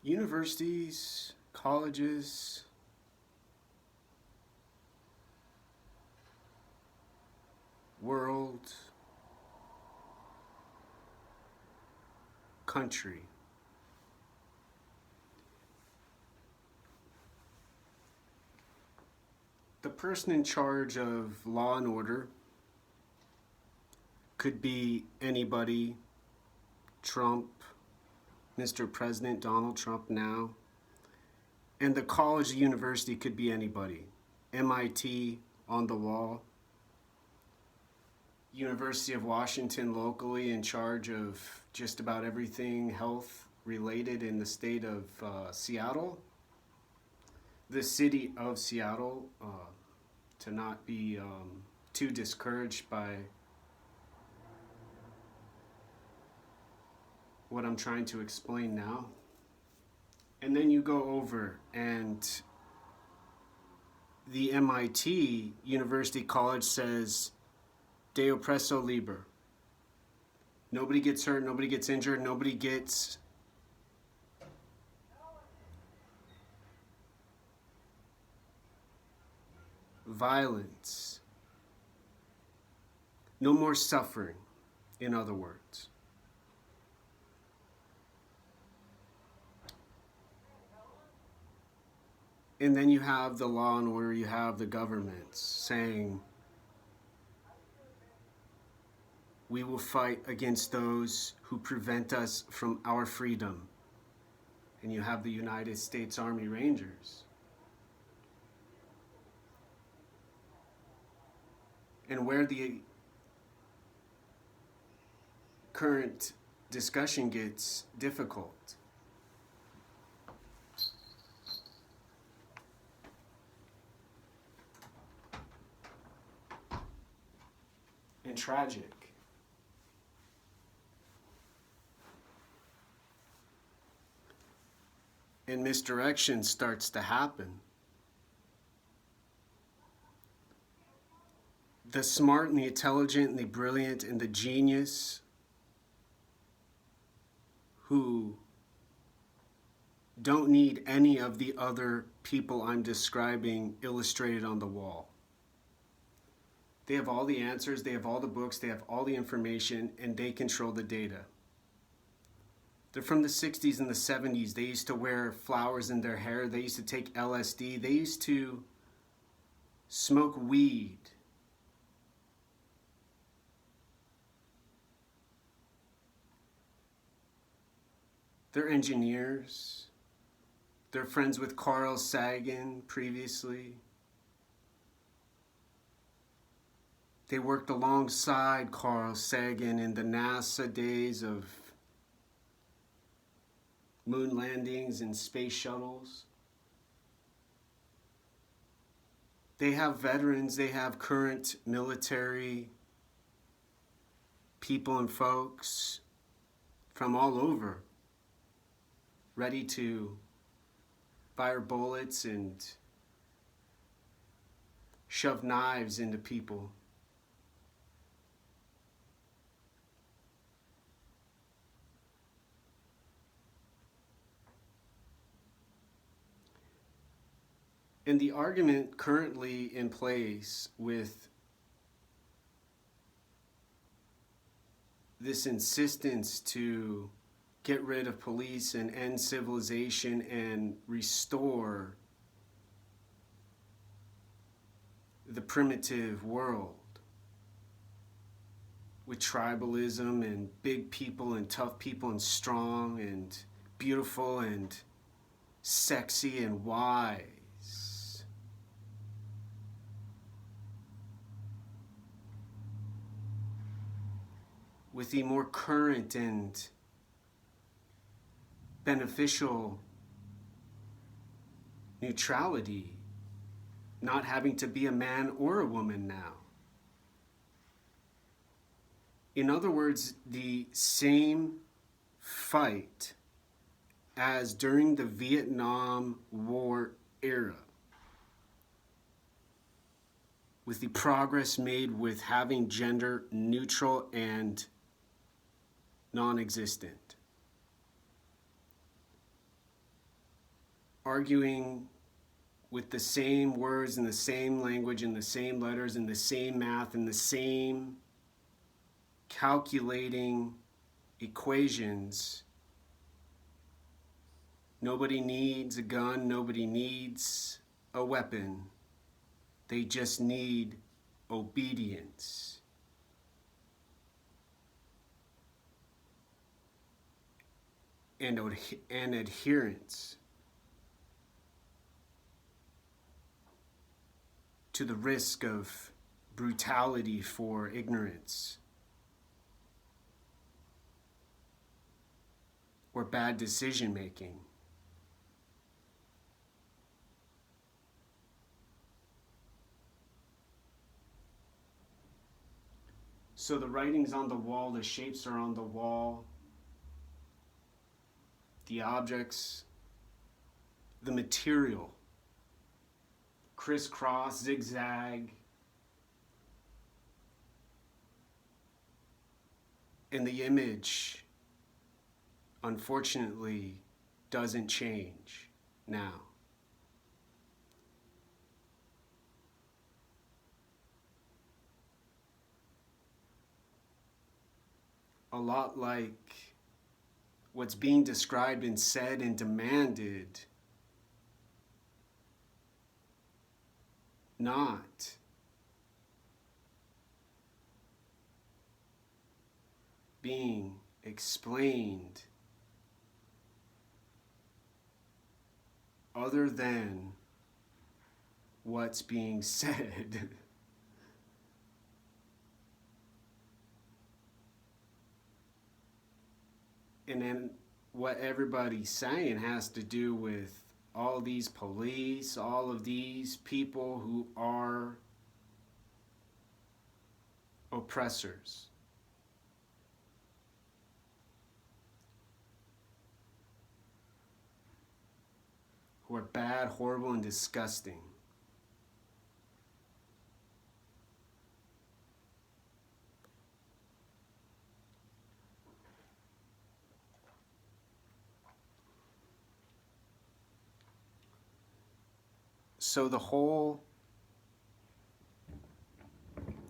Universities, colleges, world, country. The person in charge of law and order could be anybody. Trump, Mr. President Donald Trump now. And the college, the university could be anybody. MIT on the wall. University of Washington locally in charge of just about everything health related in the state of Seattle. The city of Seattle, to not be too discouraged by what I'm trying to explain now. And then you go over and the MIT University College says De oppresso liber. Nobody gets hurt, nobody gets injured, nobody gets violence. No more suffering, in other words. And then you have the law and order, you have the governments saying, we will fight against those who prevent us from our freedom. And you have the United States Army Rangers. And where the current discussion gets difficult and tragic and misdirection starts to happen. The smart and the intelligent and the brilliant and the genius who don't need any of the other people I'm describing illustrated on the wall. They have all the answers, they have all the books, they have all the information, and they control the data. They're from the 60s and the 70s. They used to wear flowers in their hair. They used to take LSD. They used to smoke weed. They're engineers. They're friends with Carl Sagan previously. They worked alongside Carl Sagan in the NASA days of moon landings and space shuttles. They have veterans, they have current military people and folks from all over ready to fire bullets and shove knives into people. And the argument currently in place with this insistence to get rid of police and end civilization and restore the primitive world with tribalism and big people and tough people and strong and beautiful and sexy and wise. With the more current and beneficial neutrality, not having to be a man or a woman now. In other words, the same fight as during the Vietnam War era, with the progress made with having gender neutral and non-existent. arguing with the same words and the same language and the same letters and the same math and the same calculating equations. Nobody needs a gun, nobody needs a weapon. They just need obedience. And adherence to the risk of brutality for ignorance or bad decision making. So the writing's on the wall, the shapes are on the wall, the objects, the material, crisscross, zigzag, and the image, unfortunately, doesn't change now. A lot like what's being described and said and demanded, not being explained other than what's being said. And then what everybody's saying has to do with all these police, all of these people who are oppressors. Who are bad, horrible, and disgusting. So the whole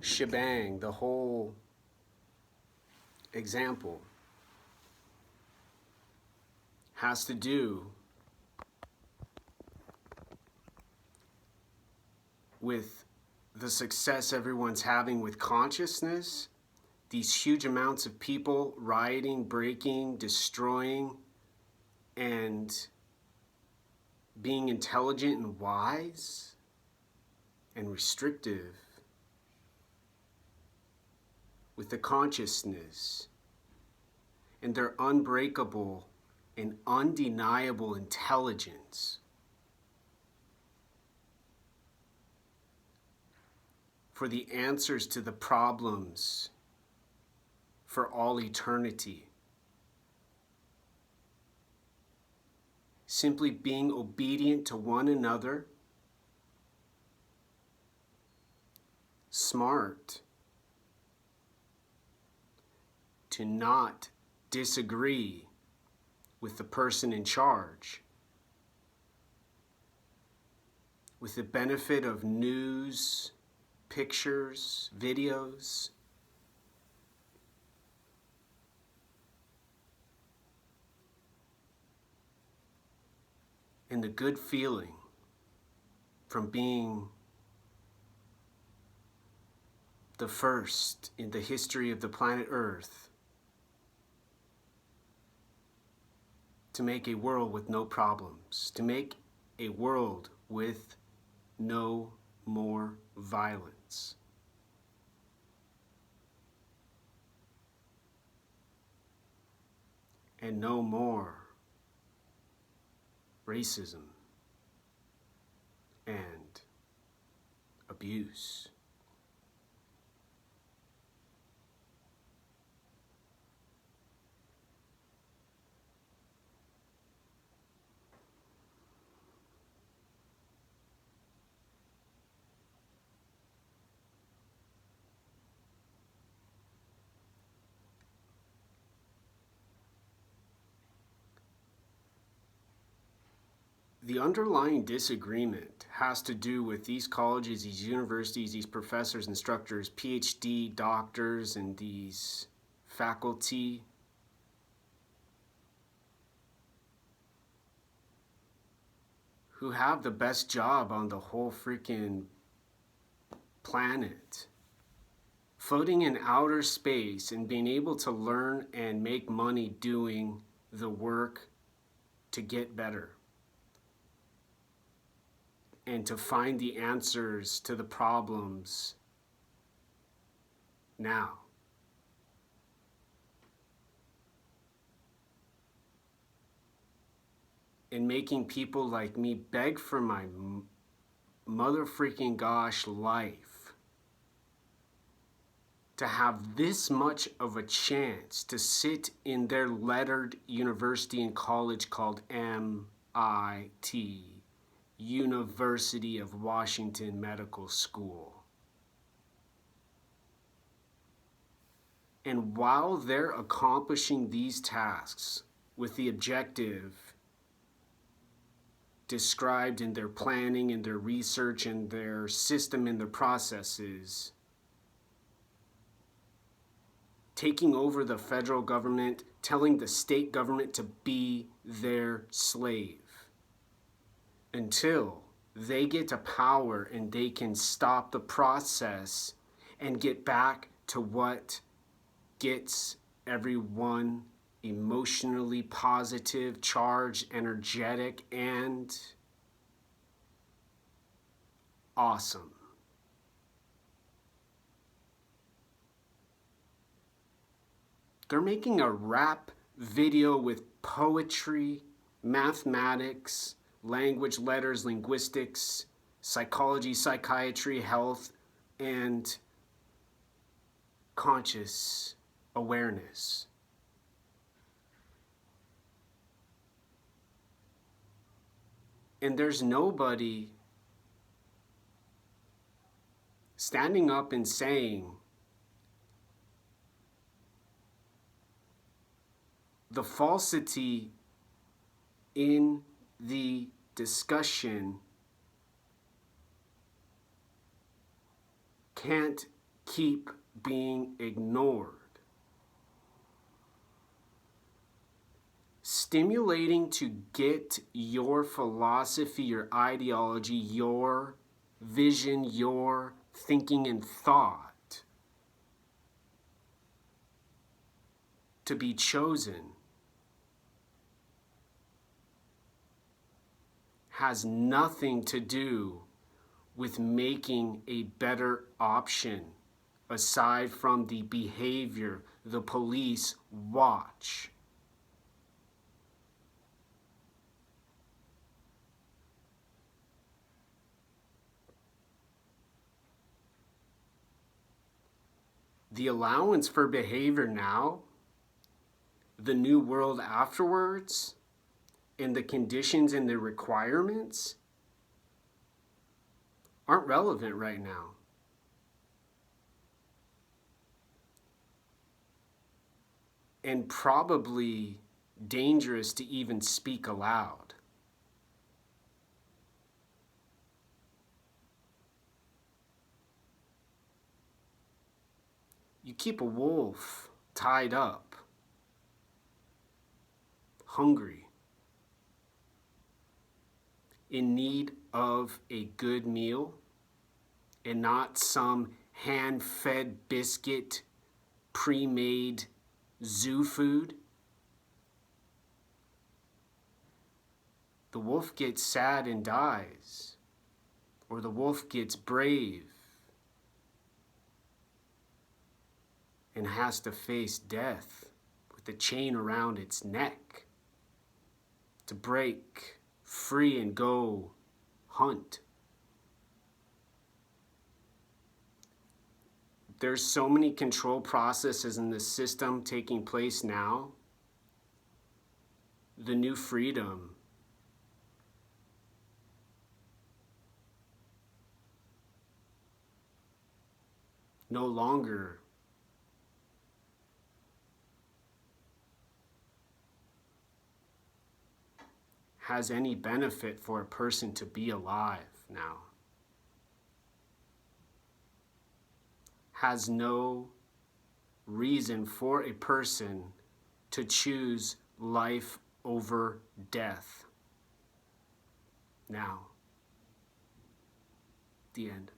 shebang, the whole example has to do with the success everyone's having with consciousness, these huge amounts of people rioting, breaking, destroying, and being intelligent and wise and restrictive with the consciousness and their unbreakable and undeniable intelligence for the answers to the problems for all eternity. Simply being obedient to one another, smart, to not disagree with the person in charge, with the benefit of news, pictures, videos, and the good feeling from being the first in the history of the planet Earth to make a world with no problems, to make a world with no more violence. And no more racism and abuse. The underlying disagreement has to do with these colleges, these universities, these professors, instructors, PhD doctors, and these faculty who have the best job on the whole freaking planet, floating in outer space and being able to learn and make money doing the work to get better and to find the answers to the problems now. And making people like me beg for my mother freaking gosh life to have this much of a chance to sit in their lettered university and college called MIT, University of Washington Medical School. And while they're accomplishing these tasks with the objective described in their planning and their research and their system and their processes, taking over the federal government, telling the state government to be their slave until they get to power and they can stop the process and get back to what gets everyone emotionally positive, charged, energetic, and awesome. They're making a rap video with poetry, mathematics, language, letters, linguistics, psychology, psychiatry, health, and conscious awareness. And there's nobody standing up and saying the falsity in the discussion can't keep being ignored. Stimulating to get your philosophy, your ideology, your vision, your thinking and thought to be chosen has nothing to do with making a better option aside from the behavior the police watch. The allowance for behavior now, the new world afterwards, and the conditions and the requirements aren't relevant right now. And probably dangerous to even speak aloud. You keep a wolf tied up, hungry, in need of a good meal, and not some hand-fed biscuit, pre-made zoo food. The wolf gets sad and dies, or the wolf gets brave and has to face death with a chain around its neck to break free and go hunt. There's so many control processes in the system taking place now. The new freedom no longer has any benefit for a person to be alive now. Has no reason for a person to choose life over death. Now, the end.